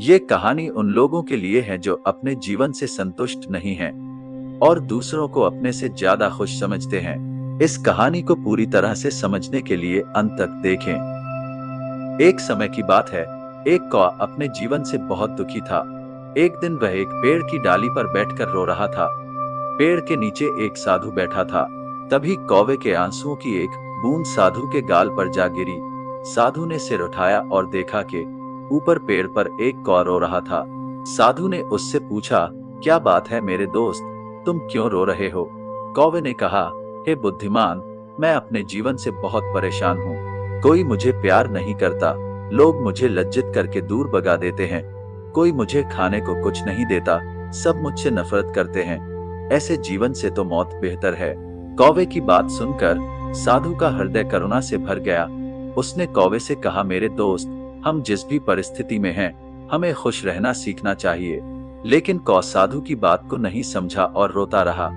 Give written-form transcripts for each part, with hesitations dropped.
ये कहानी उन लोगों के लिए है जो अपने जीवन से संतुष्ट नहीं हैं और दूसरों को अपने से ज्यादा खुश समझते हैं। इस कहानी को पूरी तरह से समझने के लिए अंत तक देखें। एक समय की बात है, एक कौवा अपने जीवन से बहुत दुखी था। एक दिन वह एक पेड़ की डाली पर बैठकर रो रहा था। पेड़ के नीचे एक साधु बैठा था। तभी कौवे के आंसुओं की एक बूंद साधु के गाल पर जा गिरी। साधु ने सिर उठाया और देखा कि ऊपर पेड़ पर एक कौवा रो रहा था। साधु ने उससे पूछा, क्या बात है मेरे दोस्त, तुम क्यों रो रहे हो? कौवे ने कहा, हे बुद्धिमान, मैं अपने जीवन से बहुत परेशान हूँ। कोई मुझे प्यार नहीं करता, लोग मुझे लज्जित करके दूर भगा देते हैं। कोई मुझे खाने को कुछ नहीं देता, सब मुझसे नफरत करते हैं। ऐसे जीवन से तो मौत बेहतर है। कौवे की बात सुनकर साधु का हृदय करुणा से भर गया। उसने कौवे से कहा, मेरे दोस्त, हम जिस भी परिस्थिति में हैं, हमें खुश रहना सीखना चाहिए। लेकिन कौवा साधु की बात को नहीं समझा और रोता रहा।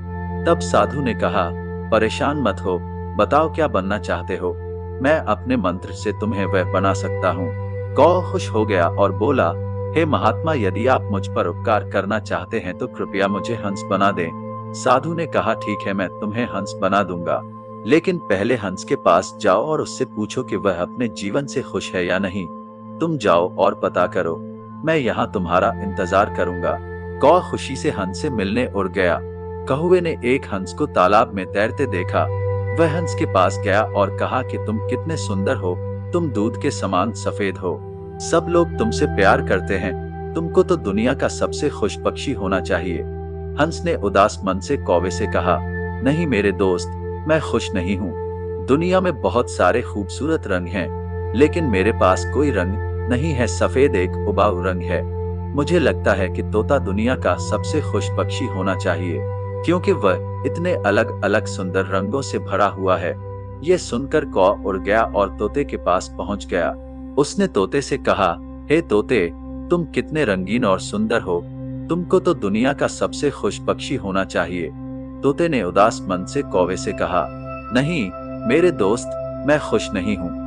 तब साधु ने कहा, परेशान मत हो, बताओ क्या बनना चाहते हो? मैं अपने मंत्र से तुम्हें वह बना सकता हूँ। कौवा खुश हो गया और बोला, हे महात्मा, यदि आप मुझ पर उपकार करना चाहते हैं तो कृपया मुझे हंस बना दें। साधु ने कहा, ठीक है, मैं तुम्हें हंस बना दूंगा, लेकिन पहले हंस के पास जाओ और उससे पूछो कि वह अपने जीवन से खुश है या नहीं। तुम जाओ और पता करो, मैं यहाँ तुम्हारा इंतजार करूंगा। कौवा खुशी से हंस से मिलने उड़ गया। कौवे ने एक हंस को तालाब में तैरते देखा। वह हंस के पास गया और कहा कि तुम कितने सुंदर हो, तुम दूध के समान सफेद हो, सब लोग तुमसे प्यार करते हैं, तुमको तो दुनिया का सबसे खुश पक्षी होना चाहिए। हंस ने उदास मन से कौवे से कहा, नहीं मेरे दोस्त, मैं खुश नहीं हूँ। दुनिया में बहुत सारे खूबसूरत रंग हैं, लेकिन मेरे पास कोई रंग नहीं है। सफेद एक उबाऊ रंग है। मुझे लगता है कि तोता दुनिया का सबसे खुश पक्षी होना चाहिए, क्योंकि वह इतने अलग अलग सुंदर रंगों से भरा हुआ है। ये सुनकर कौवा उड़ गया और तोते के पास पहुंच गया। उसने तोते से कहा, हे तोते, तुम कितने रंगीन और सुंदर हो, तुमको तो दुनिया का सबसे खुश पक्षी होना चाहिए। तोते ने उदास मन से कौवे से कहा, नहीं मेरे दोस्त, मैं खुश नहीं हूँ।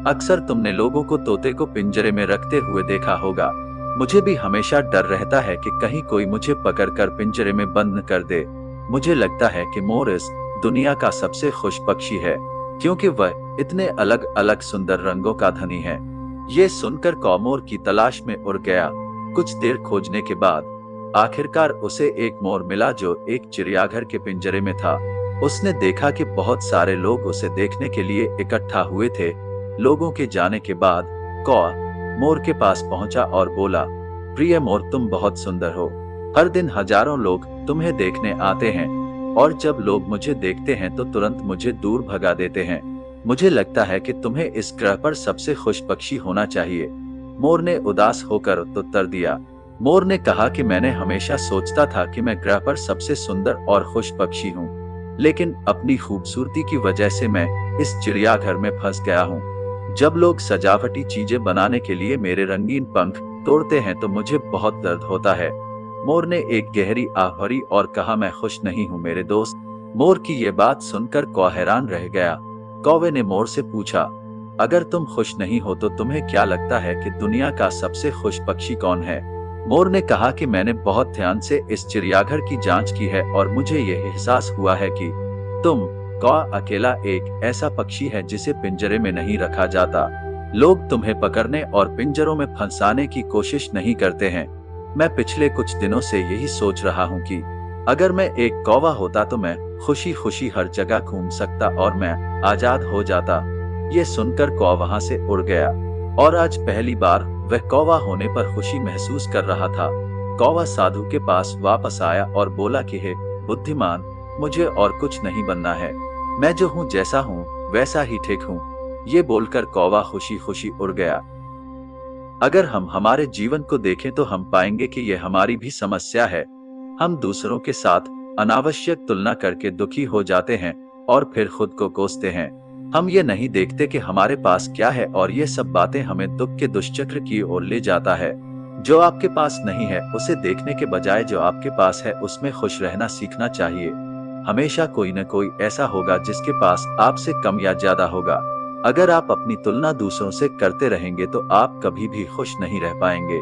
अक्सर तुमने लोगों को तोते को पिंजरे में रखते हुए देखा होगा। मुझे भी हमेशा डर रहता है कि कहीं कोई मुझे पकड़कर पिंजरे में बंद न कर दे। मुझे लगता है कि मोर इस दुनिया का सबसे खुश पक्षी है, क्योंकि वह इतने अलग अलग सुंदर रंगों का धनी है। ये सुनकर कौवा मोर की तलाश में उड़ गया। कुछ देर खोजने के बाद आखिरकार उसे एक मोर मिला जो एक चिड़ियाघर के पिंजरे में था। उसने देखा कि बहुत सारे लोग उसे देखने के लिए इकट्ठा हुए थे। लोगों के जाने के बाद कौवा मोर के पास पहुंचा और बोला, प्रिय मोर, तुम बहुत सुंदर हो। हर दिन हजारों लोग तुम्हें देखने आते हैं और जब लोग मुझे देखते हैं तो तुरंत मुझे दूर भगा देते हैं। मुझे लगता है कि तुम्हें इस ग्रह पर सबसे खुश पक्षी होना चाहिए। मोर ने उदास होकर उत्तर दिया। मोर ने कहा कि मैंने हमेशा सोचता था कि मैं ग्रह पर सबसे सुंदर और खुश पक्षी हूँ, लेकिन अपनी खूबसूरती की वजह से मैं इस चिड़ियाघर में फंस गया हूँ। जब लोग सजावटी चीजें बनाने के लिए मेरे रंगीन पंख तोड़ते हैं तो मुझे बहुत दर्द होता है। मोर ने एक गहरी आह भरी और कहा, मैं खुश नहीं हूँ मेरे दोस्त। मोर की ये बात सुनकर कौवा हैरान रह गया। कौवे ने मोर से पूछा, अगर तुम खुश नहीं हो तो तुम्हें क्या लगता है कि दुनिया का सबसे खुश पक्षी कौन है? मोर ने कहा कि मैंने बहुत ध्यान से इस चिड़ियाघर की जांच की है और मुझे यह एहसास हुआ है कि तुम कौवा अकेला एक ऐसा पक्षी है जिसे पिंजरे में नहीं रखा जाता। लोग तुम्हें पकड़ने और पिंजरों में फंसाने की कोशिश नहीं करते हैं। मैं पिछले कुछ दिनों से यही सोच रहा हूँ कि अगर मैं एक कौवा होता तो मैं खुशी खुशी हर जगह घूम सकता और मैं आजाद हो जाता। ये सुनकर कौवा वहां से उड़ गया और आज पहली बार वह कौवा होने पर खुशी महसूस कर रहा था। कौवा साधु के पास वापस आया और बोला कि हे बुद्धिमान, मुझे और कुछ नहीं बनना है, मैं जो हूँ जैसा हूँ वैसा ही ठीक हूँ। ये बोलकर कौवा खुशी खुशी उड़ गया। अगर हम हमारे जीवन को देखें तो हम पाएंगे कि यह हमारी भी समस्या है। हम दूसरों के साथ अनावश्यक तुलना करके दुखी हो जाते हैं और फिर खुद को कोसते हैं। हम ये नहीं देखते कि हमारे पास क्या है और ये सब बातें हमें दुख के दुष्चक्र की ओर ले जाता है। जो आपके पास नहीं है उसे देखने के बजाय जो आपके पास है उसमें खुश रहना सीखना चाहिए। हमेशा कोई न कोई ऐसा होगा जिसके पास आपसे कम या ज्यादा होगा। अगर आप अपनी तुलना दूसरों से करते रहेंगे तो आप कभी भी खुश नहीं रह पाएंगे।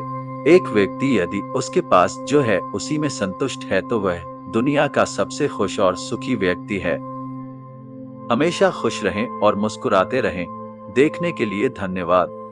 एक व्यक्ति यदि उसके पास जो है उसी में संतुष्ट है तो वह दुनिया का सबसे खुश और सुखी व्यक्ति है। हमेशा खुश रहें और मुस्कुराते रहें। देखने के लिए धन्यवाद।